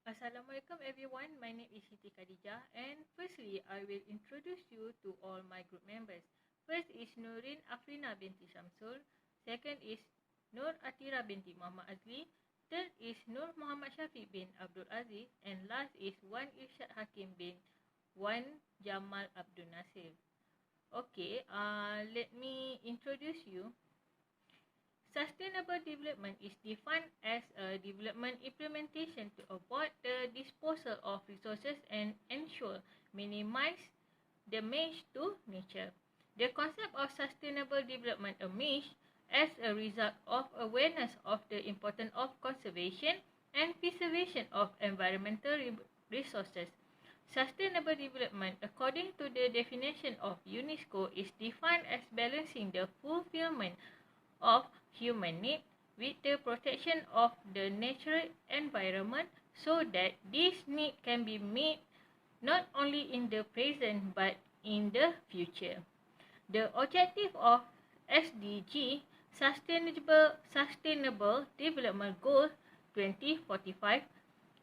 Assalamualaikum everyone, my name is Siti Khadijah, and firstly I will introduce you to all my group members. First is Nurin Afrina Binti Shamsul, second is Nur Athirah Binti Muhammad Azli, third is Nur Muhammad Shaffi bin Abdul Aziz, and last is one Irsyad Hakim bin one Jamal Abdul Nasir. Okay, let me introduce you. Sustainable development is defined as a development implementation to avoid the disposal of resources and ensure minimize damage to nature. The concept of sustainable development emerged as a result of awareness of the importance of conservation and preservation of environmental resources. Sustainable development, according to the definition of UNESCO, is defined as balancing the fulfillment of human need with the protection of the natural environment so that this need can be met not only in the present but in the future. The objective of SDG, Sustainable Development Goal 2045,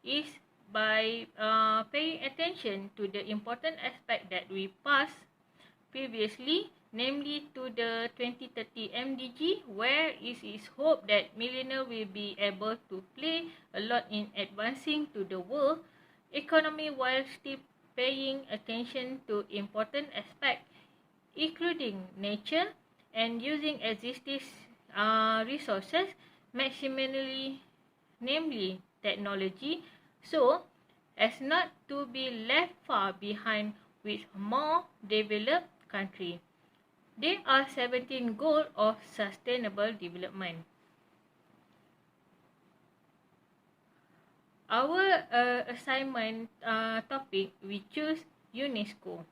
is by paying attention to the important aspect that we passed previously, namely to the 2030 MDG, where it is hoped that millennials will be able to play a lot in advancing to the world economy while still paying attention to important aspects, including nature and using existing resources maximally, namely technology, so as not to be left far behind with more developed countries. There are 17 goals of sustainable development. Our assignment topic, we choose UNESCO.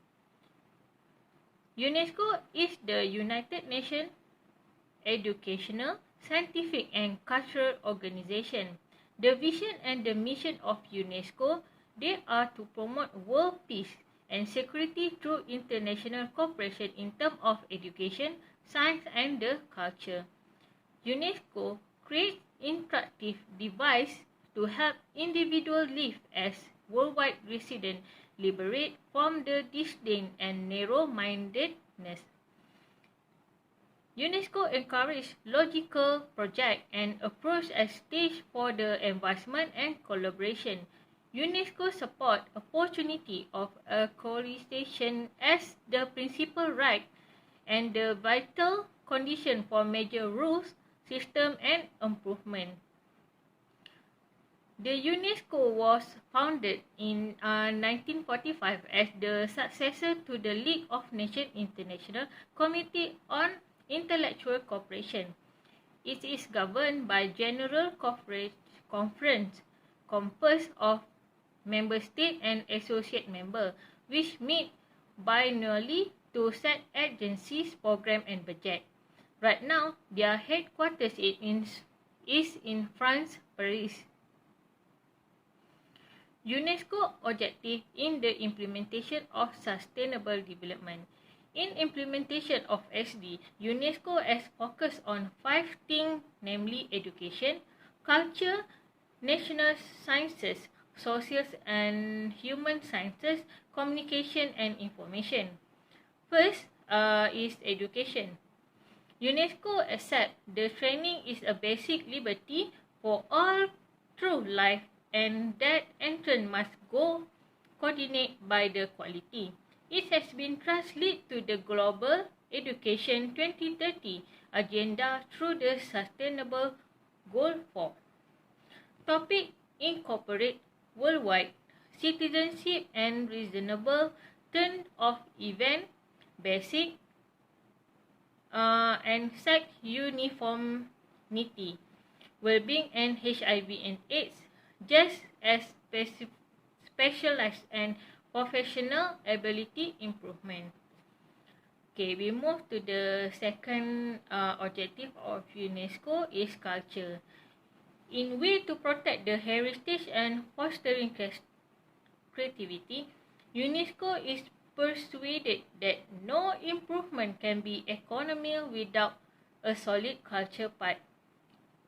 UNESCO is the United Nations educational, scientific and cultural organization. The vision and the mission of UNESCO, they are to promote world peace and security through international cooperation in terms of education, science and the culture. UNESCO creates interactive devices to help individuals live as worldwide residents liberate from the disdain and narrow-mindedness. UNESCO encourages logical projects and approach as stage for the advancement and collaboration. UNESCO supports opportunity of collaboration as the principal right and the vital condition for major rules, system and improvement. The UNESCO was founded in 1945 as the successor to the League of Nations International Committee on Intellectual Cooperation. It is governed by General Conference composed of member state and associate member, which meet biannually to set agencies, program and budget. Right now, their headquarters is in France, Paris. UNESCO objective in the implementation of sustainable development. In implementation of SD, UNESCO has focused on 5 things, namely education, culture, national sciences, social and human sciences, communication and information. First is education. UNESCO accepts the training is a basic liberty for all through life and that entrance must go coordinated by the quality. It has been translated to the Global Education 2030 agenda through the Sustainable Goal 4. Topic incorporate worldwide citizenship and reasonable turn of event, basic and sex uniformity, well-being and HIV and AIDS, just as specialized and professional ability improvement. Okay, we move to the second objective of UNESCO is culture. In way to protect the heritage and fostering creativity, UNESCO is persuaded that no improvement can be economic without a solid culture part.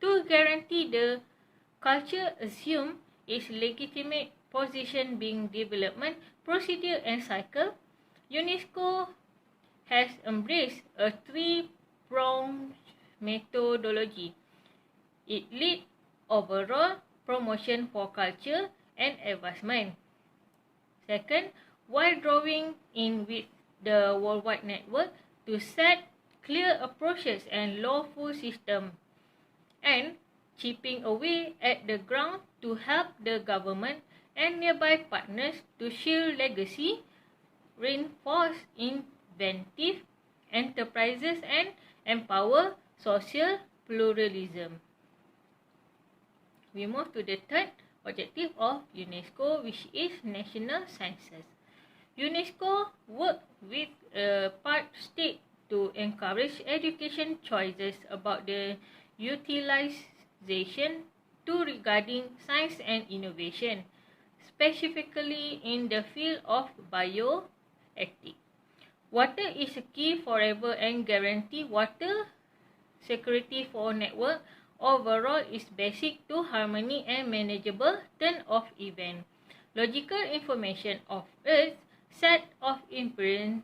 To guarantee the culture assume its legitimate position being development, procedure and cycle, UNESCO has embraced a three-pronged methodology. It leads overall promotion for culture and advancement. Second, while drawing in with the worldwide network to set clear approaches and lawful system, and chipping away at the ground to help the government and nearby partners to shield legacy, reinforce inventive enterprises and empower social pluralism. We move to the third objective of UNESCO, which is national sciences. UNESCO works with part state to encourage education choices about the utilization to regarding science and innovation, specifically in the field of bioethics. Water is a key forever and guarantee water security for network overall is basic to harmony and manageable turn-off event. Logical information of Earth, set of experience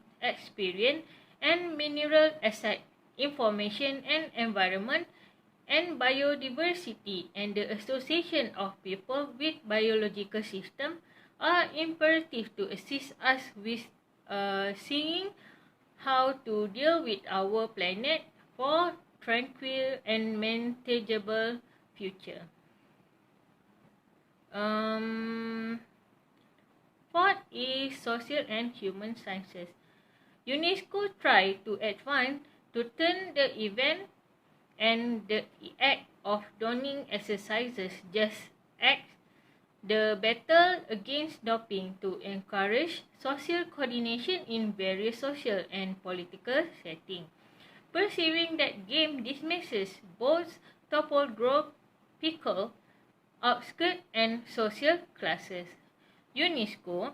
and mineral asset, information and environment and biodiversity and the association of people with biological system are imperative to assist us with seeing how to deal with our planet for tranquil and manageable future. Fourth is social and human sciences. UNESCO tried to advance to turn the event and the act of donning exercises just acts the battle against doping to encourage social coordination in various social and political settings, perceiving that game dismisses both topographical outskirts and social classes. UNESCO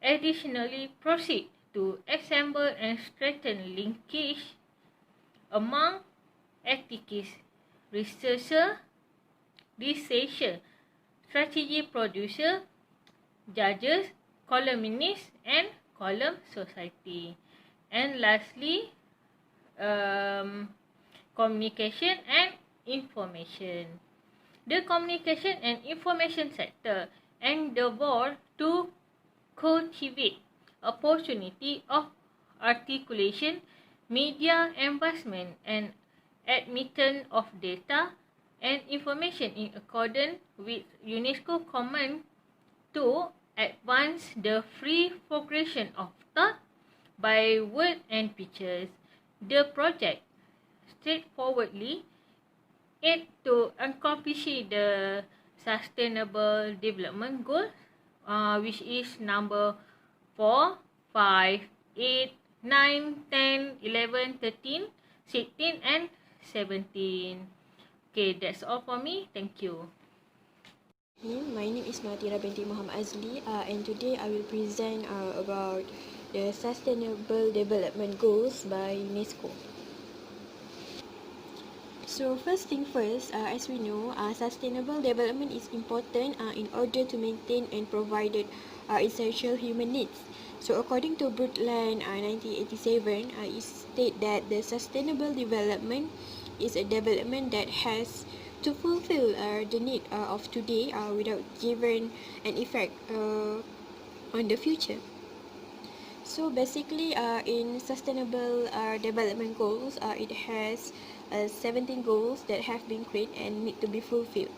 additionally proceed to assemble and strengthen linkage among ethicists, researchers, strategy producer, judges, columnists, and column society. And lastly, communication and information. The communication and information sector endeavor to cultivate opportunity of articulation, media investment, and admittance of data and information in accordance with UNESCO command to advance the free progression of thought by word and pictures. The project straightforwardly aimed to accomplish the Sustainable Development Goals, which is number 4, 5, 8, 9, 10, 11, 13, 16 and 17. Okay, that's all for me. Thank you. My name is Binti Azli, and today I will present about the Sustainable Development Goals by UNESCO. So first thing first, as we know, sustainable development is important in order to maintain and provide essential human needs. So according to Brundtland 1987, it states that the sustainable development is a development that has to fulfill the need of today without giving an effect on the future. So basically, in sustainable development goals, it has 17 goals that have been created and need to be fulfilled.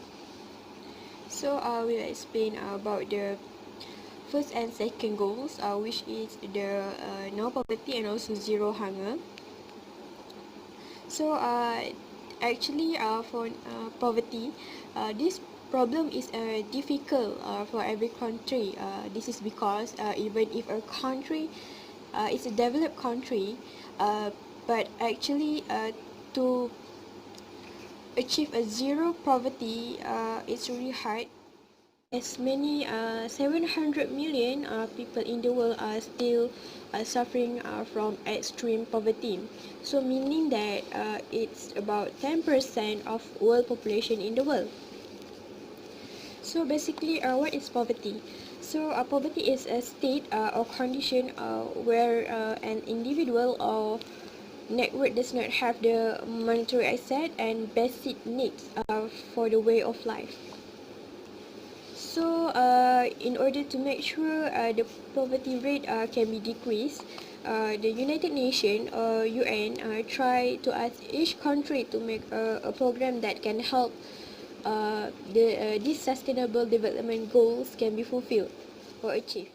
So I will explain about the first and second goals, which is the no poverty and also zero hunger. So actually, for poverty, this problem is difficult for every country. This is because even if a country is a developed country, but actually to achieve a zero poverty, it's really hard. As many 700 million people in the world are still suffering from extreme poverty. So meaning that it's about 10% of world population in the world. So basically, what is poverty? So poverty is a state or condition where an individual or network does not have the monetary asset and basic needs for the way of life. So in order to make sure the poverty rate can be decreased, the United Nations or UN try to ask each country to make a program that can help these sustainable development goals can be fulfilled or achieved.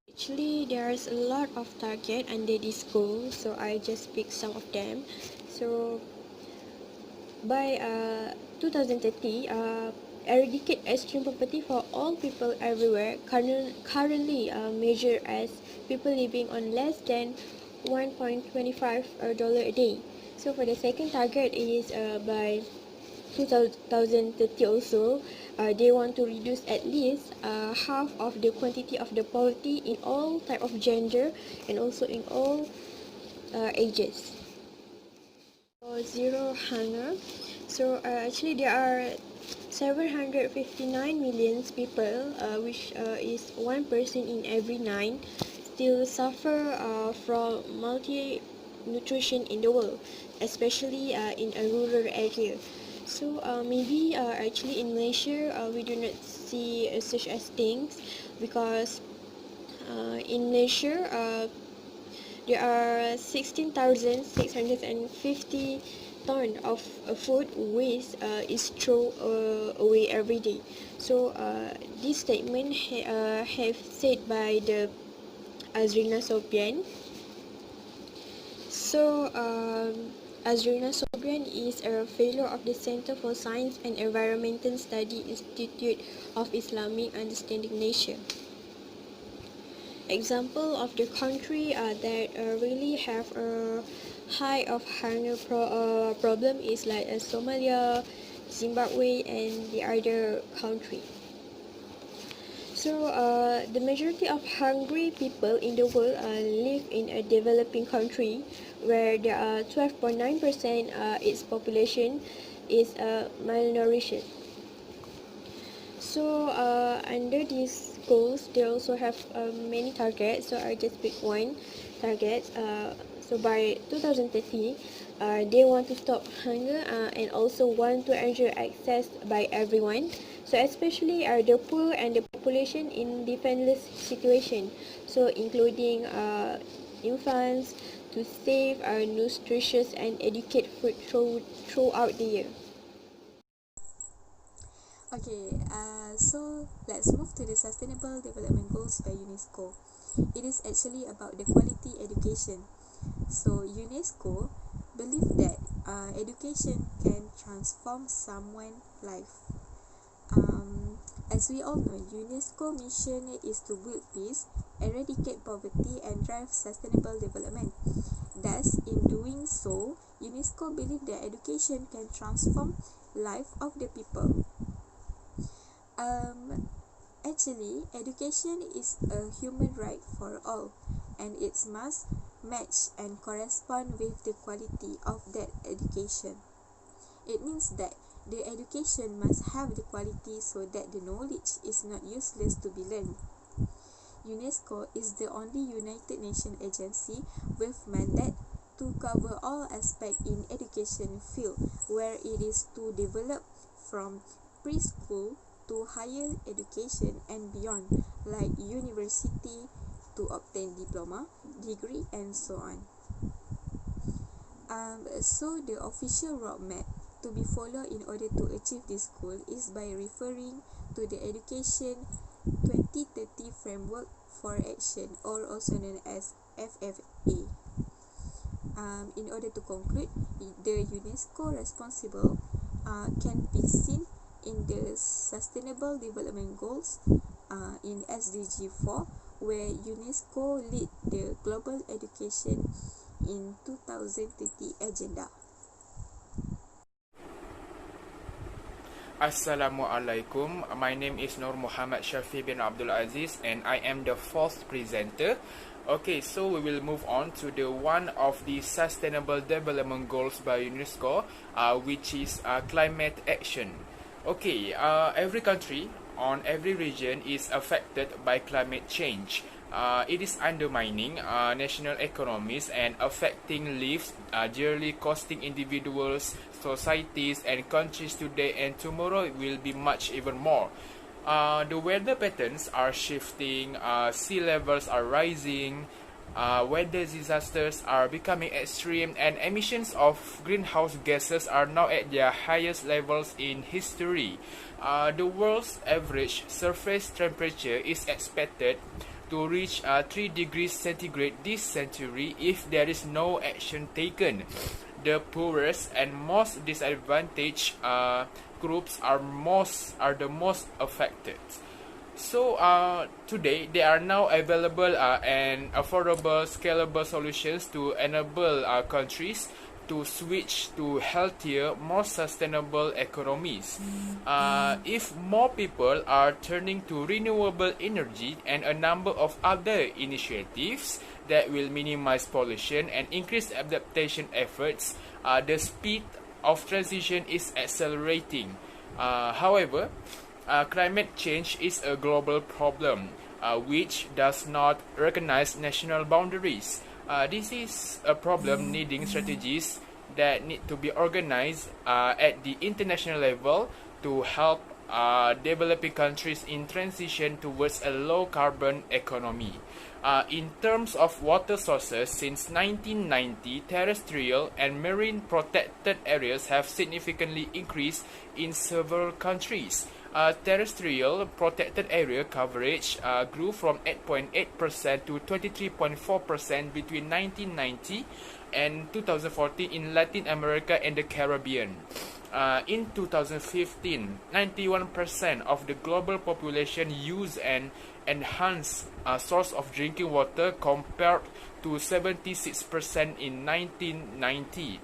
Actually, there's a lot of target under this goal, so I just pick some of them. So by 2030, eradicate extreme poverty for all people everywhere. Currently measured as people living on less than $1.25 a day. So for the second target is by 2030 also, they want to reduce at least half of the quantity of the poverty in all type of gender and also in all ages. For zero hunger, so actually there are 759 million people, which is 1 person in every 9, still suffer from malnutrition in the world, especially in a rural area. So maybe actually in Malaysia we do not see such as things, because in Malaysia there are 16,650 ton of food waste is thrown away every day. So this statement have said by the Azrina Sopian. So Azrina Sopian is a fellow of the Center for Science and Environmental Study Institute of Islamic Understanding Nature. Example of the country that really have a high of hunger problem is like Somalia, Zimbabwe, and the other country. So the majority of hungry people in the world live in a developing country, where there are 12.9% its population is malnourished. So under these goals, they also have many targets. So I just pick one target. So by 2030, they want to stop hunger and also want to ensure access by everyone. So especially the poor and the population in defenseless situation. So including infants, to save nutritious and educate food throughout the year. Okay, so let's move to the Sustainable Development Goals by UNESCO. It is actually about the quality education. So UNESCO believe that education can transform someone's life. As we all know, UNESCO mission is to build peace, eradicate poverty, and drive sustainable development. Thus, in doing so, UNESCO believe that education can transform life of the people. Actually, education is a human right for all, and it must match and correspond with the quality of that education. It means that the education must have the quality so that the knowledge is not useless to be learned. UNESCO is the only United Nations agency with mandate to cover all aspects in education field, where it is to develop from preschool to higher education and beyond, like university to obtain diploma, degree, and so on. So the official roadmap to be followed in order to achieve this goal is by referring to the Education 2030 Framework for Action, or also known as FFA. In order to conclude, the UNESCO responsible can be seen in the Sustainable Development Goals in SDG 4, where UNESCO lead the global education in 2030 agenda. Assalamualaikum. My name is Nur Muhammad Syaffi bin Abdul Aziz, and I am the fourth presenter. Okay, so we will move on to the one of the Sustainable Development Goals by UNESCO, which is climate action. Okay, every country on every region is affected by climate change. It is undermining national economies and affecting lives, dearly costing individuals, societies, and countries today, and tomorrow it will be much even more. The weather patterns are shifting, sea levels are rising, weather disasters are becoming extreme, and emissions of greenhouse gases are now at their highest levels in history. The world's average surface temperature is expected to reach 3 degrees centigrade this century if there is no action taken. The poorest and most disadvantaged groups are the most affected. So today there are now available and affordable, scalable solutions to enable countries to switch to healthier, more sustainable economies. If more people are turning to renewable energy and a number of other initiatives that will minimize pollution and increase adaptation efforts, the speed of transition is accelerating. However, climate change is a global problem which does not recognize national boundaries. This is a problem needing strategies that need to be organized at the international level to help developing countries in transition towards a low-carbon economy. In terms of water sources, since 1990, terrestrial and marine protected areas have significantly increased in several countries. Terrestrial protected area coverage grew from 8.8% to 23.4% between 1990 and 2014 in Latin America and the Caribbean. In 2015, 91% of the global population used an enhanced source of drinking water compared to 76% in 1990.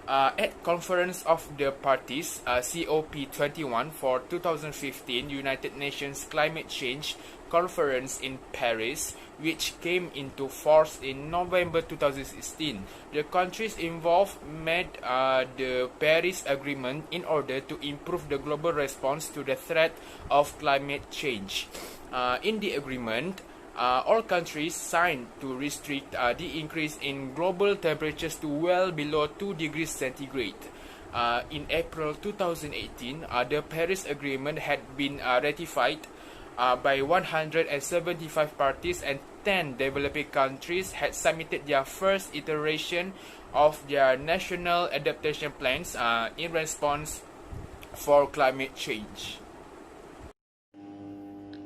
At Conference of the Parties COP21 for 2015 United Nations Climate Change Conference in Paris, which came into force in November 2016, the countries involved made the Paris Agreement in order to improve the global response to the threat of climate change. In the agreement, all countries signed to restrict the increase in global temperatures to well below 2 degrees centigrade. In April 2018, the Paris Agreement had been ratified by 175 parties, and 10 developing countries had submitted their first iteration of their national adaptation plans in response for climate change.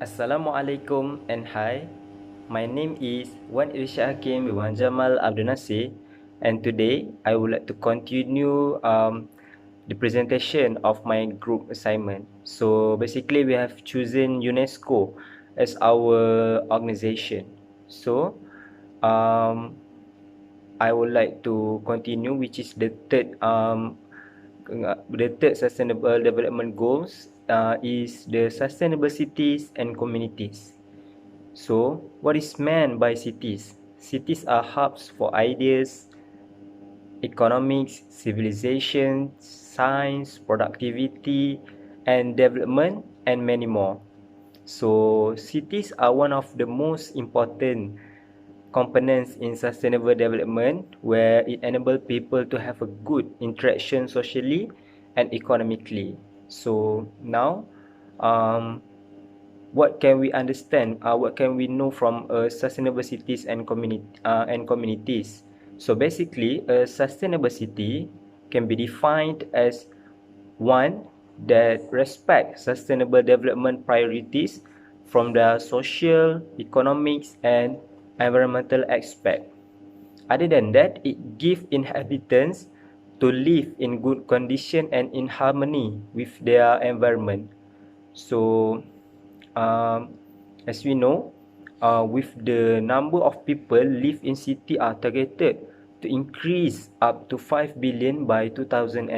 Assalamualaikum and hi. My name is Irsyad Hakim with Jamal, Abdul, Nasir, and today I would like to continue the presentation of my group assignment. So basically we have chosen UNESCO as our organization. So I would like to continue, which is the third sustainable development goals is the sustainable cities and communities. So what is meant by cities? Cities are hubs for ideas, economics, civilization, science, productivity, and development, and many more. So cities are one of the most important components in sustainable development, where it enables people to have a good interaction socially and economically. So now, what can we understand? What can we know from sustainable cities and communities? So basically, a sustainable city can be defined as one that respects sustainable development priorities from the social, economics, and environmental aspect. Other than that, it gives inhabitants to live in good condition and in harmony with their environment. So as we know, with the number of people live in city are targeted to increase up to 5 billion by 2030,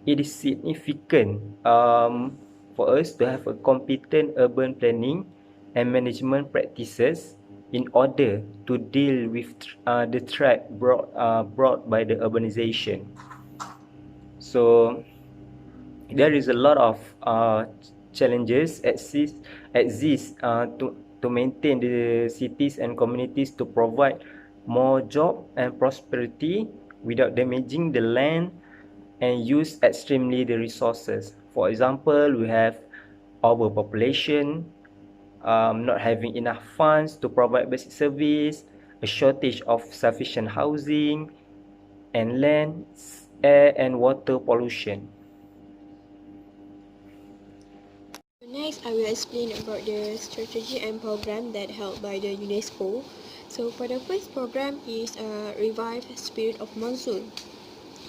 it is significant for us to have a competent urban planning and management practices in order to deal with the threat brought by the urbanization. So there is a lot of challenges exist to maintain the cities and communities to provide more job and prosperity without damaging the land and use extremely the resources. For example, we have overpopulation, not having enough funds to provide basic service, a shortage of sufficient housing, and land, air, and water pollution. Next, I will explain about the strategy and program that held by the UNESCO. So, for the first program is Revive Spirit of Monsoon.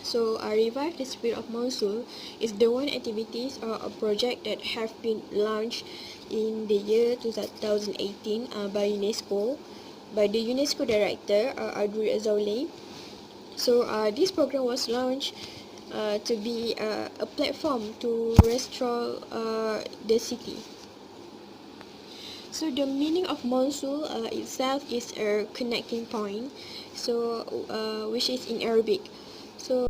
So, Revive the Spirit of Monsoon is the one activities or a project that have been launched in the year 2018 by UNESCO, by the UNESCO director Abdul. So, this program was launched to be a platform to restore the city. So the meaning of Mosul itself is a connecting point, so which is in Arabic. So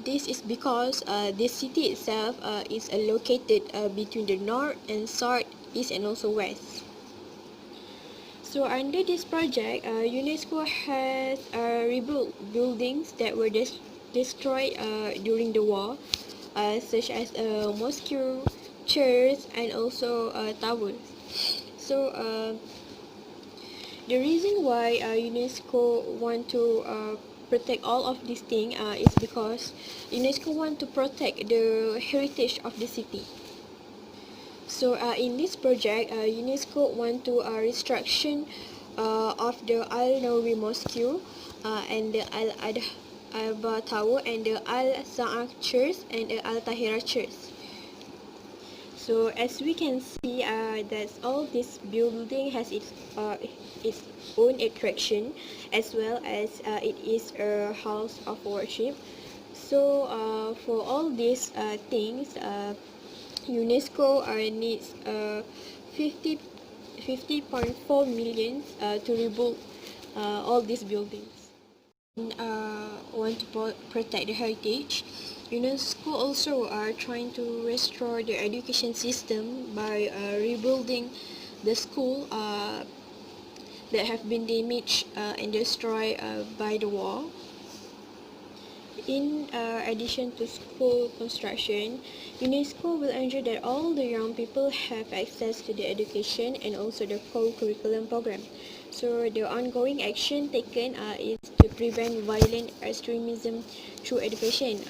this is because the city itself is located between the north and south, east and also west. So under this project, UNESCO has rebuilt buildings that were destroyed during the war, such as mosque, church, and also towers. So the reason why UNESCO want to protect all of these things is because UNESCO want to protect the heritage of the city. So in this project, UNESCO want to restriction of the Al-Nawawi Mosque and the Al-Adha Tower and the Al-Sa'ah Church and the Al-Tahira Church. So as we can see, that all this building has its own attraction, as well as it is a house of worship. So for all these things, UNESCO needs 50.4 million to rebuild all these buildings. Want to protect the heritage. UNESCO also are trying to restore the education system by rebuilding the school that have been damaged and destroyed by the war. In addition to school construction, UNESCO will ensure that all the young people have access to the education and also the co-curriculum program. So the ongoing action taken is to prevent violent extremism through education.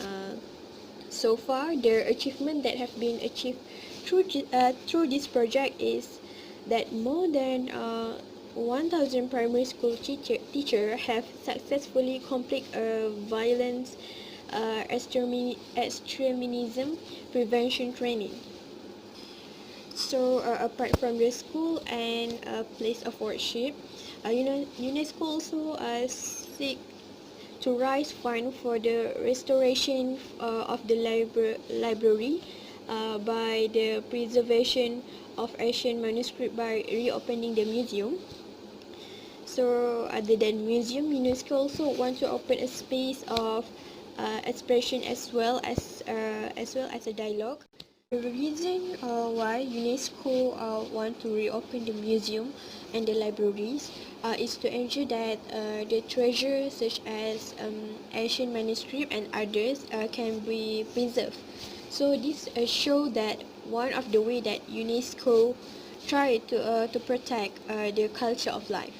So far, the achievement that have been achieved through this project is that more than 1,000 primary school teachers have successfully completed violence extremism prevention training. So apart from the school and place of worship, UNESCO also seek to raise funds for the restoration of the library by the preservation of Asian manuscript by reopening the museum. So other than museum, UNESCO also want to open a space of expression as well as a dialogue. The reason why UNESCO want to reopen the museum and the libraries is to ensure that the treasures such as Asian manuscript and others can be preserved. So this show that one of the way that UNESCO try to protect the culture of life.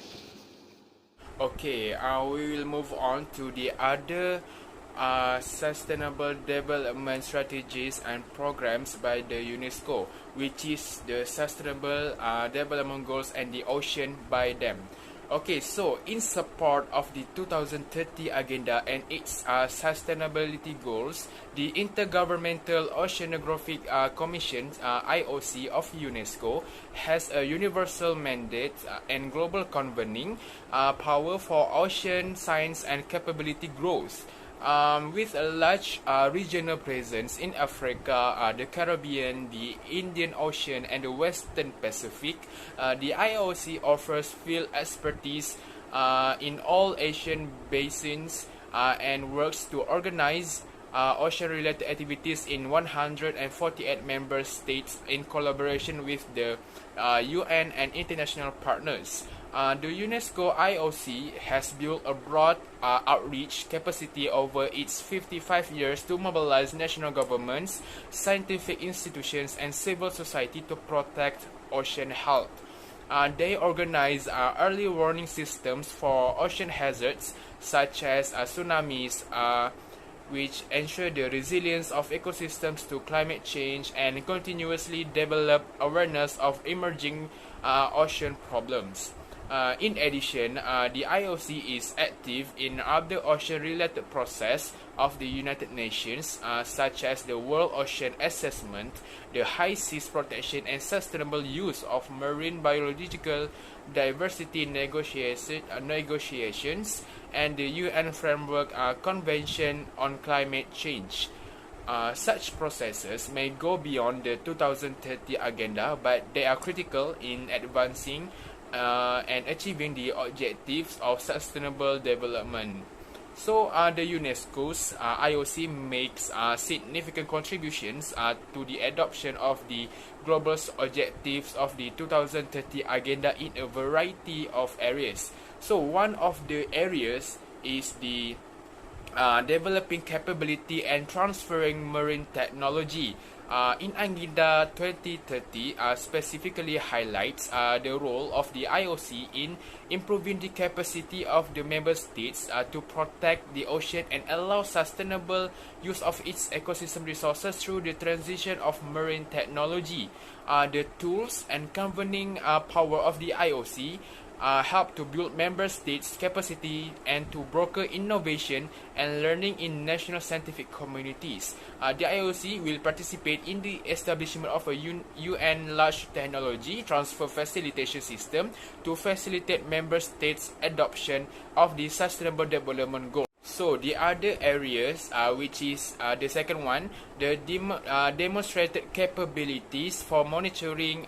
Okay, we will move on to the other sustainable development strategies and programs by the UNESCO, which is the Sustainable Development Goals and the Ocean by them. Okay, so in support of the 2030 Agenda and its sustainability goals, the Intergovernmental Oceanographic Commission (IOC) of UNESCO has a universal mandate and global convening power for ocean science and capability growth. With a large regional presence in Africa, the Caribbean, the Indian Ocean, and the Western Pacific, the IOC offers field expertise in all Asian basins and works to organize ocean-related activities in 148 member states in collaboration with the UN and international partners. The UNESCO IOC has built a broad outreach capacity over its 55 years to mobilize national governments, scientific institutions, and civil society to protect ocean health. They organize early warning systems for ocean hazards such as tsunamis, which ensure the resilience of ecosystems to climate change, and continuously develop awareness of emerging ocean problems. In addition, the IOC is active in other ocean-related processes of the United Nations, such as the World Ocean Assessment, the High Seas Protection and Sustainable Use of Marine Biological Diversity negotiations, and the UN Framework Convention on Climate Change. Such processes may go beyond the 2030 agenda, but they are critical in advancing and achieving the objectives of sustainable development. So the UNESCO's IOC makes significant contributions to the adoption of the global objectives of the 2030 agenda in a variety of areas. So one of the areas is the developing capability and transferring marine technology. In Agenda 2030 specifically highlights the role of the IOC in improving the capacity of the member states to protect the ocean and allow sustainable use of its ecosystem resources through the transition of marine technology. The tools and governing power of the IOC help to build member states' capacity and to broker innovation and learning in national scientific communities. The IOC will participate in the establishment of a UN large technology transfer facilitation system to facilitate member states' adoption of the Sustainable Development Goals. So the other areas, which is the second one, the demonstrated capabilities for monitoring,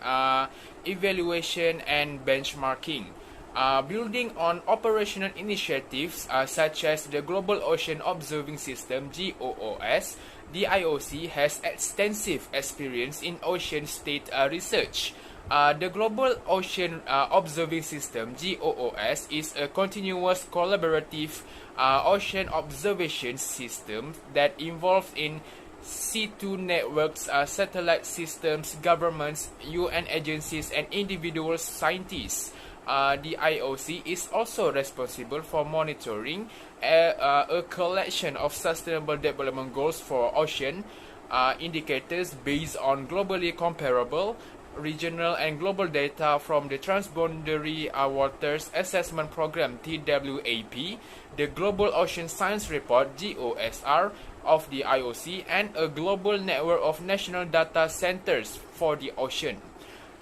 evaluation and benchmarking. Building on operational initiatives such as the Global Ocean Observing System (GOOS), the IOC has extensive experience in ocean state research. The Global Ocean Observing System (GOOS) is a continuous collaborative ocean observation system that involves in situ networks, satellite systems, governments, UN agencies, and individual scientists. The IOC is also responsible for monitoring a collection of sustainable development goals for ocean indicators based on globally comparable regional and global data from the Transboundary Waters Assessment Program (TWAP), the Global Ocean Science Report (GOSR) of the IOC, and a global network of national data centers for the ocean.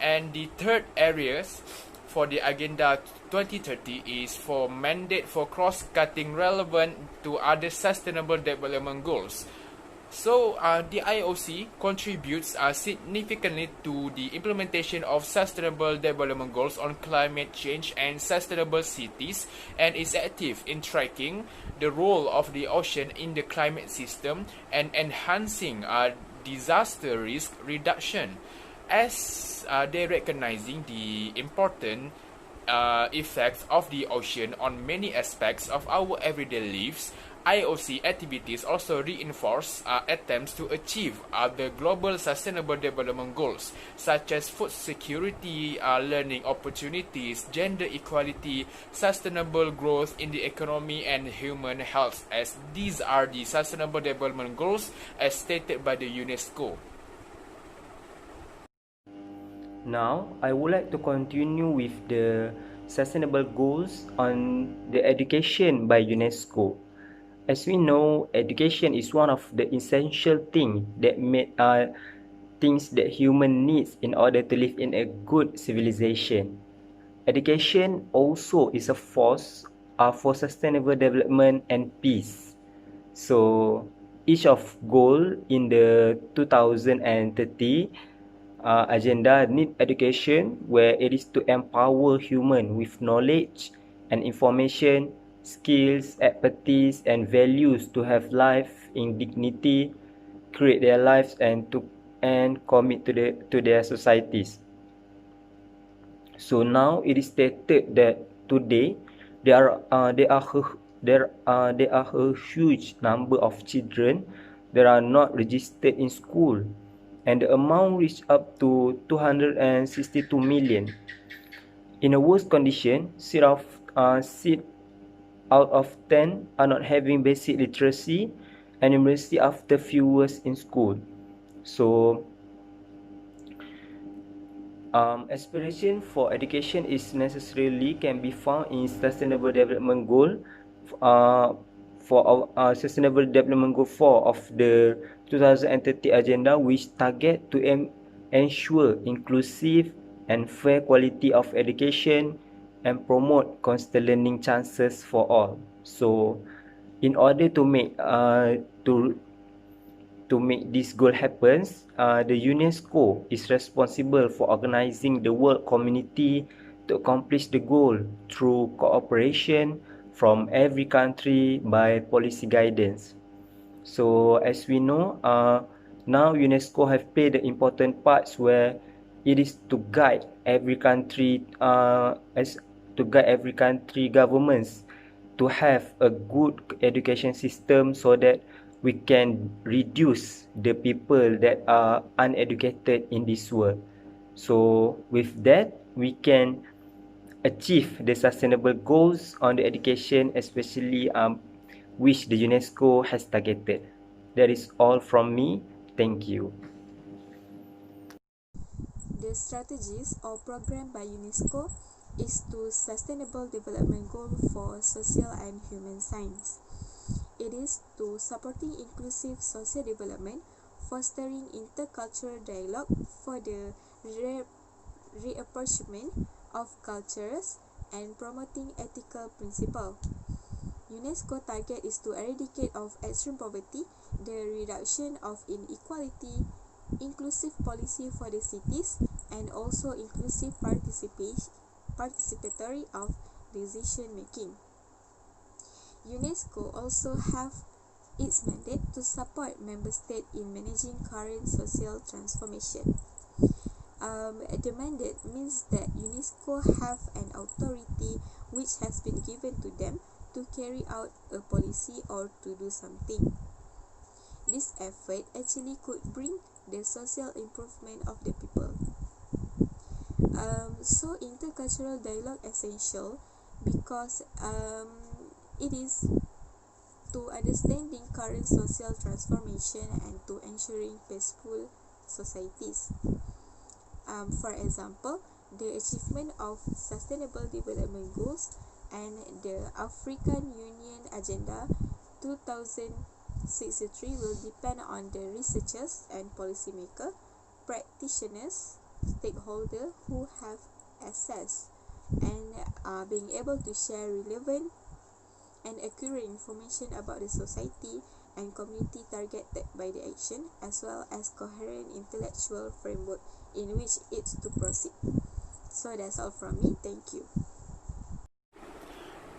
And the third areas for the Agenda 2030 is for mandate for cross-cutting relevant to other sustainable development goals. So the IOC contributes significantly to the implementation of sustainable development goals on climate change and sustainable cities, and is active in tracking the role of the ocean in the climate system and enhancing disaster risk reduction. As they recognizing the important effects of the ocean on many aspects of our everyday lives, IOC activities also reinforce attempts to achieve the global sustainable development goals, such as food security, learning opportunities, gender equality, sustainable growth in the economy, and human health, as these are the sustainable development goals as stated by the UNESCO. Now, I would like to continue with the sustainable goals on the education by UNESCO. As we know, education is one of the essential things that human needs in order to live in a good civilization. Education also is a force for sustainable development and peace. So, each of goal in the 2030 agenda need education, where it is to empower human with knowledge and information, skills, expertise, and values to have life in dignity, create their lives, and commit to their societies. So now it is stated that today there are a huge number of children that are not registered in school, and the amount reached up to 262 million. In a worse condition, 6 out of 10 are not having basic literacy and numeracy after few years in school. So, aspiration for education is necessarily can be found in Sustainable Development Goal for our Sustainable Development Goal 4 of the 2030 agenda, which target to ensure inclusive and fair quality of education and promote constant learning chances for all. So, in order to make this goal happens, the UNESCO is responsible for organizing the world community to accomplish the goal through cooperation from every country by policy guidance. So, as we know, now UNESCO have played the important parts where it is to guide every country governments to have a good education system so that we can reduce the people that are uneducated in this world. So with that, we can achieve the sustainable goals on the education, especially which the UNESCO has targeted. That is all from me. Thank you. The strategies or program by UNESCO is to Sustainable Development Goal for Social and Human Science. It is to supporting inclusive social development, fostering intercultural dialogue for the reapproachment of cultures, and promoting ethical principle. UNESCO target is to eradicate of extreme poverty, the reduction of inequality, inclusive policy for the cities, and also inclusive participatory of decision making. UNESCO also have its mandate to support member states in managing current social transformation. The mandate means that UNESCO have an authority which has been given to them to carry out a policy or to do something. This effort actually could bring the social improvement of the people. So intercultural dialogue essential because it is to understanding current social transformation and to ensuring peaceful societies. For example, the achievement of Sustainable Development Goals and the African Union Agenda 2063 will depend on the researchers and policymakers, practitioners, stakeholders who have access and being able to share relevant and accurate information about the society and community targeted by the action, as well as coherent intellectual framework in which it's to proceed. So that's all from me. Thank you.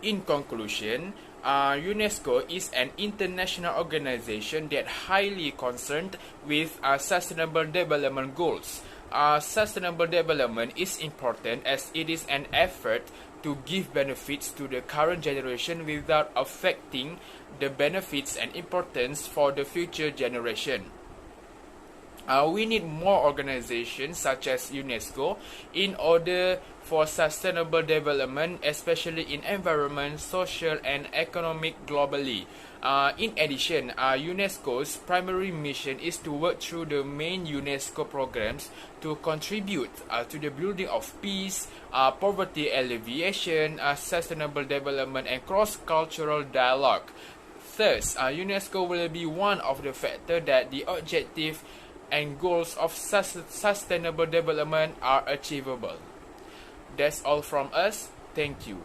In conclusion, UNESCO is an international organization that highly concerned with sustainable development goals. Sustainable development is important as it is an effort to give benefits to the current generation without affecting the benefits and importance for the future generation. We need more organizations such as UNESCO in order for sustainable development, especially in environment, social and economic globally. In addition, UNESCO's primary mission is to work through the main UNESCO programs to contribute to the building of peace, poverty alleviation, sustainable development and cross-cultural dialogue. Thus, UNESCO will be one of the factors that the objective and goals of sustainable development are achievable. That's all from us. Thank you.